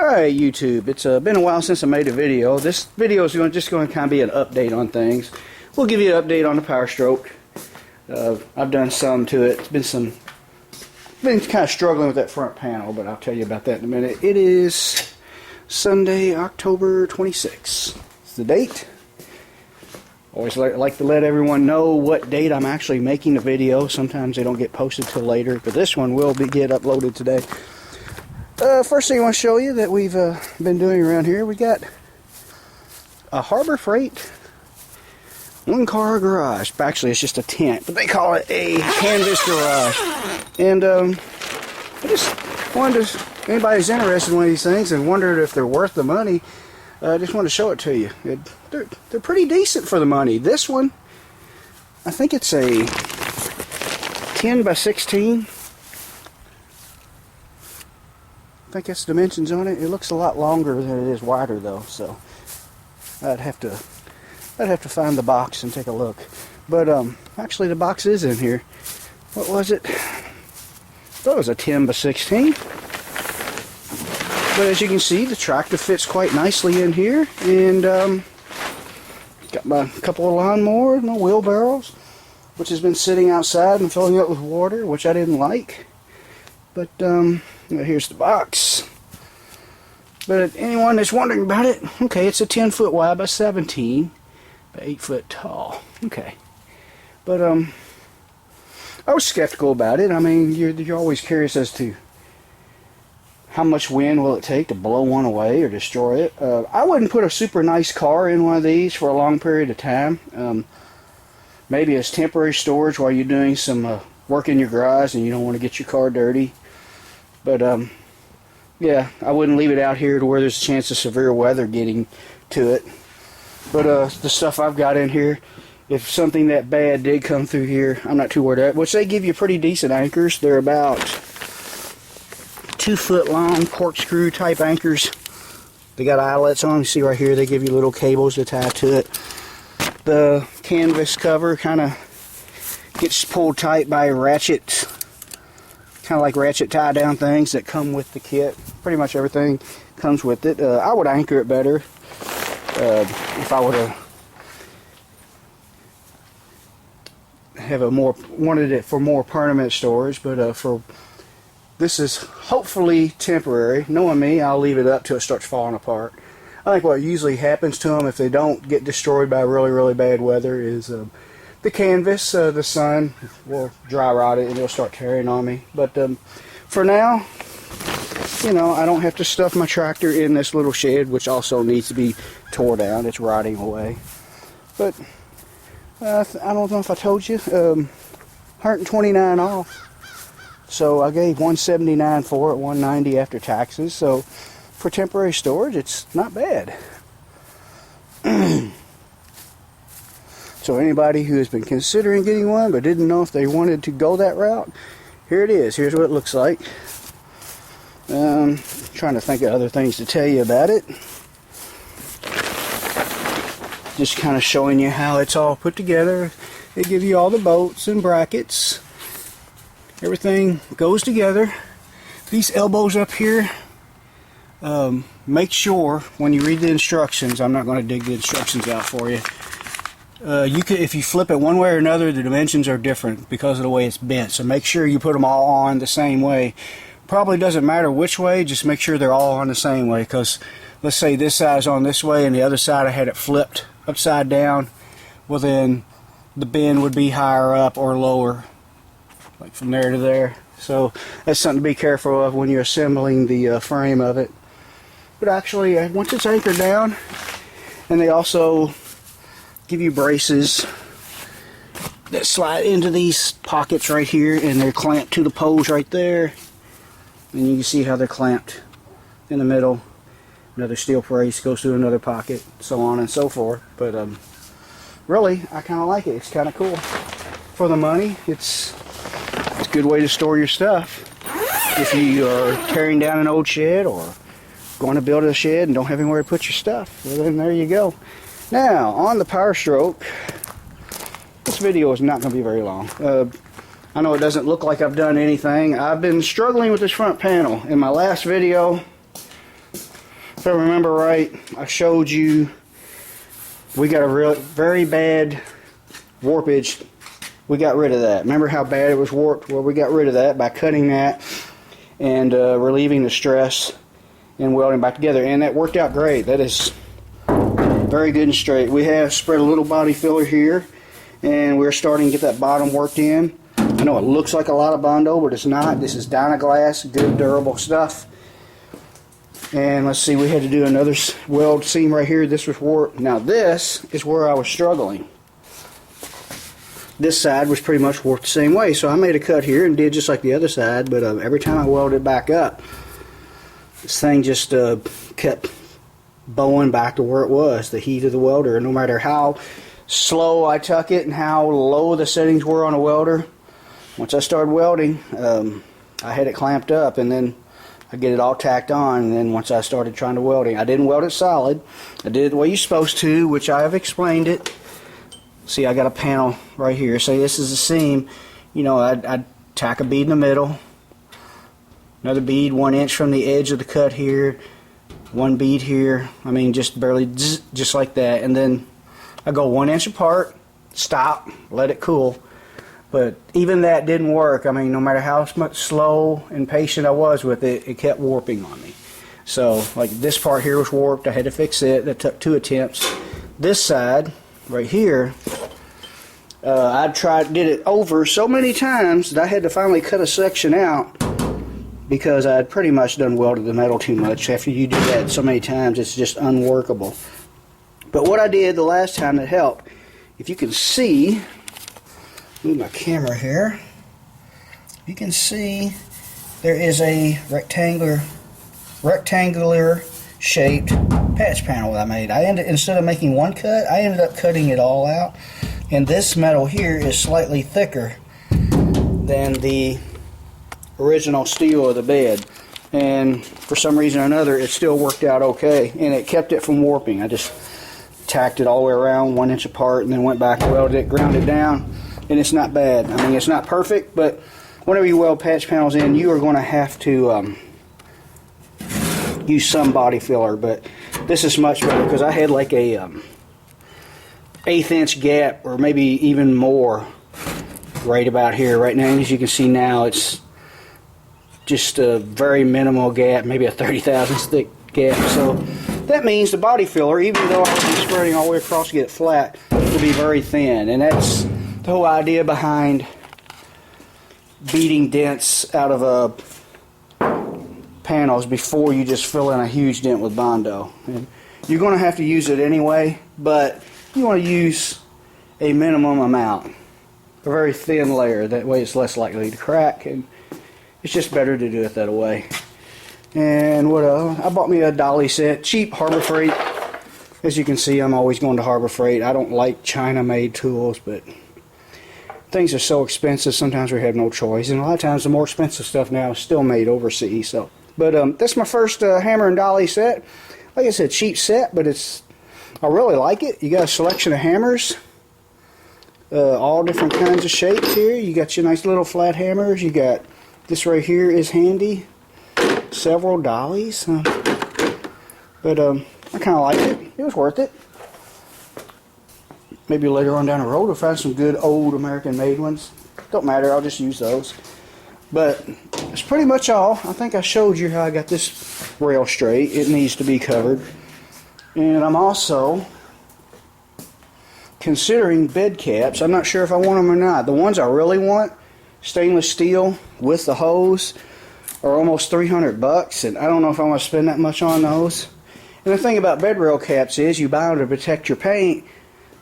Alright YouTube, it's been a while since I made a video. This video is just going to kind of be an update on things. We'll give you an update on the powerstroke. I've done some to it. It's been kind of struggling with that front panel, but I'll tell you about that in a minute. It is Sunday, October 26th. It's the date. Always like to let everyone know what date I'm actually making the video. Sometimes they don't get posted till later, but this one will get uploaded today. First thing I want to show you that we've been doing around here, we got a Harbor Freight one-car garage. Actually, it's just a tent, but they call it a canvas garage. And I just wanted to, if anybody's interested in one of these things and wondered if they're worth the money, I just wanted to show it to you. They're pretty decent for the money. This one, I think it's a 10 by 16. I think that's dimensions on it. It looks a lot longer than it is wider though, so I'd have to find the box and take a look. But actually the box is in here. What was it? I thought it was a 10 by 16. But as you can see, the tractor fits quite nicely in here, and got my couple of lawnmowers, my wheelbarrows, which has been sitting outside and filling up with water, which I didn't like. But here's the box. But anyone that's wondering about it, okay, it's a 10 foot wide by 17 by 8 foot tall. Okay, but I was skeptical about it. I mean, you're always curious as to how much wind will it take to blow one away or destroy it. I wouldn't put a super nice car in one of these for a long period of time. Maybe as temporary storage while you're doing some work in your garage and you don't want to get your car dirty. But yeah, I wouldn't leave it out here to where there's a chance of severe weather getting to it. But the stuff I've got in here, if something that bad did come through here, I'm not too worried about it. Which they give you pretty decent anchors. They're about 2 foot long corkscrew type anchors. They got eyelets on them. You see right here, they give you little cables to tie to it. The canvas cover kind of gets pulled tight by ratchet, kind of like ratchet tie down things that come with the kit. Pretty much everything comes with it. I would anchor it better if I would have wanted it for more permanent storage, but for this is hopefully temporary. Knowing me, I'll leave it up till it starts falling apart. I think what usually happens to them if they don't get destroyed by really, really bad weather is the canvas, the sun will dry rot it and it'll start tearing on me. But for now, you know, I don't have to stuff my tractor in this little shed, which also needs to be tore down. It's rotting away. But I don't know if I told you, 129 off. So I gave $179 for it, $190 after taxes. So for temporary storage, it's not bad. So anybody who has been considering getting one but didn't know if they wanted to go that route, here it is. Here's what it looks like. Trying to think of other things to tell you about it. Just kind of showing you how it's all put together. They give you all the bolts and brackets. Everything goes together. These elbows up here, make sure when you read the instructions, I'm not going to dig the instructions out for you. If you flip it one way or another, the dimensions are different because of the way it's bent. So make sure you put them all on the same way. Probably doesn't matter which way, just make sure they're all on the same way. Because let's say this side is on this way and the other side I had it flipped upside down. Well then the bend would be higher up or lower, like from there to there. So that's something to be careful of when you're assembling the frame of it. But actually, once it's anchored down, and they also give you braces that slide into these pockets right here, and they're clamped to the poles right there. And you can see how they're clamped in the middle. Another steel brace goes through another pocket, so on and so forth. But really, I kind of like it. It's kind of cool. For the money, it's a good way to store your stuff. If you are tearing down an old shed or going to build a shed and don't have anywhere to put your stuff, well then there you go. Now, on the powerstroke, this video is not going to be very long. I know it doesn't look like I've done anything. I've been struggling with this front panel. In my last video, If I remember right, I showed you we got a very bad warpage. We got rid of that. Remember how bad it was warped? Well, we got rid of that by cutting that and relieving the stress and welding back together. And that worked out great. That is very good and straight. We have spread a little body filler here, and we're starting to get that bottom worked in. I know it looks like a lot of Bondo, but it's not. This is Dynaglass, good durable stuff. And let's see, we had to do another weld seam right here. This was warped. Now this is where I was struggling. This side was pretty much warped the same way, so I made a cut here and did just like the other side, but every time I welded it back up, this thing just kept bowing back to where it was, the heat of the welder. No matter how slow I tuck it and how low the settings were on a welder, once I started welding, I had it clamped up, and then I get it all tacked on, and then once I started trying to welding, I didn't weld it solid. I did it the way you're supposed to, which I have explained it. See, I got a panel right here. Say this is a seam. You know, I'd tack a bead in the middle, another bead 1 inch from the edge of the cut here, one bead here. I mean, just barely, just like that. And then I go 1 inch apart, stop, let it cool. But even that didn't work. I mean, no matter how much slow and patient I was with it, it kept warping on me. So, like this part here was warped. I had to fix it. That took 2 attempts. This side, right here, I did it over so many times that I had to finally cut a section out because I had pretty much done welded the metal too much. After you do that so many times, it's just unworkable. But what I did the last time that helped, if you can see, move my camera here, you can see there is a rectangular shaped patch panel that I made. Instead of making one cut, I ended up cutting it all out. And this metal here is slightly thicker than the original steel of the bed. And for some reason or another, it still worked out okay. And it kept it from warping. I just tacked it all the way around 1 inch apart and then went back and welded it, ground it down. And it's not bad. I mean, it's not perfect, but whenever you weld patch panels in, you are going to have to use some body filler. But this is much better because I had like a 1/8 inch gap, or maybe even more, right about here. Right now, as you can see now, it's just a very minimal gap, maybe a 30 thousandths thick gap. So that means the body filler, even though I'll be spreading all the way across to get it flat, will be very thin. And that's the whole idea behind beating dents out of panels before you just fill in a huge dent with Bondo. And you're going to have to use it anyway, but you want to use a minimum amount, a very thin layer. That way it's less likely to crack, and it's just better to do it that way. And what else? I bought me a dolly set, cheap Harbor Freight. As you can see, I'm always going to Harbor Freight. I don't like China-made tools, but things are so expensive, sometimes we have no choice. And a lot of times the more expensive stuff now is still made overseas. So, but that's my first hammer and dolly set. Like I said, cheap set, but I really like it. You got a selection of hammers, all different kinds of shapes here. You got your nice little flat hammers. You got this right here is handy. Several dollies. But I kind of like it. It was worth it. Maybe later on down the road we'll find some good old American-made ones. Don't matter, I'll just use those. But that's pretty much all. I think I showed you how I got this rail straight. It needs to be covered. And I'm also considering bed caps. I'm not sure if I want them or not. The ones I really want, stainless steel with the hose, are almost $300, and I don't know if I want to spend that much on those. And the thing about bed rail caps is you buy them to protect your paint,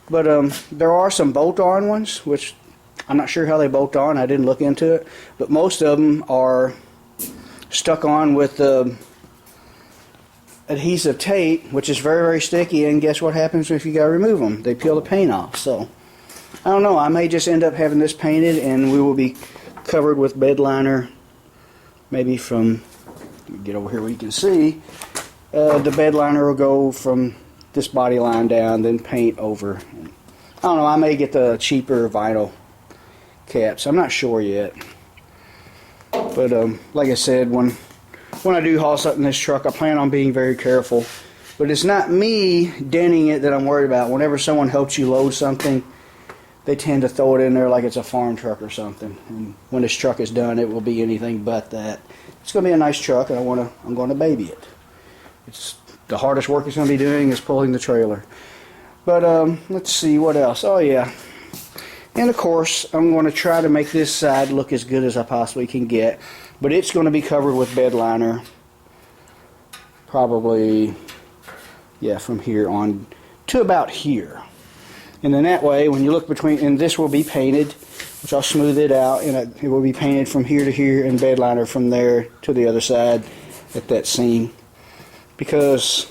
but there are some bolt-on ones, which I'm not sure how they bolt on. I didn't look into it, but most of them are stuck on with adhesive tape, which is very, very sticky, and guess what happens if you gotta remove them? They peel the paint off. So I don't know, I may just end up having this painted and we will be covered with bed liner, maybe from, let me get over here where you can see, the bed liner will go from this body line down, then paint over. I don't know, I may get the cheaper vinyl caps, I'm not sure yet. But like I said, when when I do haul something in this truck, I plan on being very careful. But it's not me denting it that I'm worried about. Whenever someone helps you load something, they tend to throw it in there like it's a farm truck or something. And when this truck is done, it will be anything but that. It's going to be a nice truck, and I'm going to baby it. It's the hardest work it's going to be doing is pulling the trailer. But let's see what else. Oh yeah, and of course I'm going to try to make this side look as good as I possibly can get. But it's going to be covered with bed liner. Probably, yeah, from here on to about here. And then that way, when you look between, and this will be painted, which I'll smooth it out, and it will be painted from here to here and bed liner from there to the other side at that seam. Because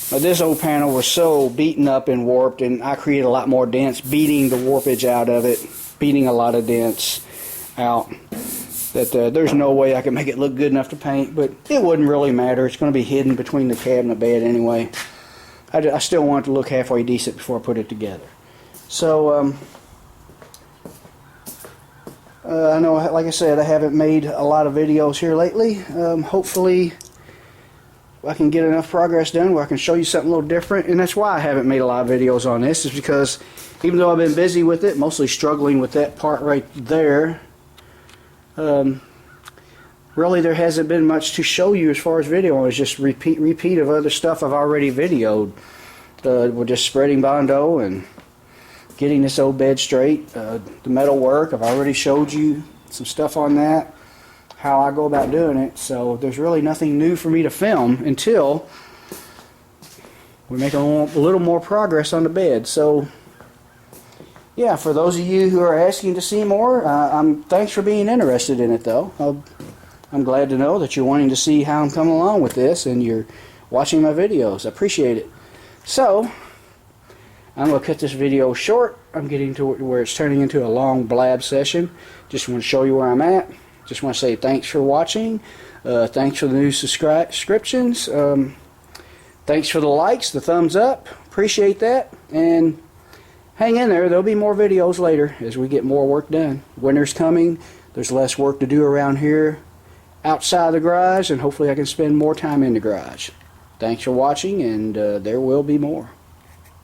this old panel was so beaten up and warped, and I created a lot more dents, beating the warpage out of it, beating a lot of dents out, that there's no way I can make it look good enough to paint. But it wouldn't really matter. It's going to be hidden between the cab and the bed anyway. I still want it to look halfway decent before I put it together. So I know, like I said, I haven't made a lot of videos here lately. Hopefully I can get enough progress done where I can show you something a little different. And that's why I haven't made a lot of videos on this, is because even though I've been busy with it, mostly struggling with that part right there, really there hasn't been much to show you as far as video. It's just repeat of other stuff I've already videoed. We're just spreading Bondo and getting this old bed straight. The metal work, I've already showed you some stuff on that, how I go about doing it. So there's really nothing new for me to film until we make a little more progress on the bed. So yeah, for those of you who are asking to see more, thanks for being interested in it though. I'm glad to know that you're wanting to see how I'm coming along with this and you're watching my videos. I appreciate it. So I'm going to cut this video short. I'm getting to where it's turning into a long blab session. Just want to show you where I'm at. Just want to say thanks for watching. Thanks for the new subscriptions. Thanks for the likes, the thumbs up. Appreciate that. And hang in there. There'll be more videos later as we get more work done. Winter's coming. There's less work to do around here outside the garage, and hopefully I can spend more time in the garage. Thanks for watching, and there will be more.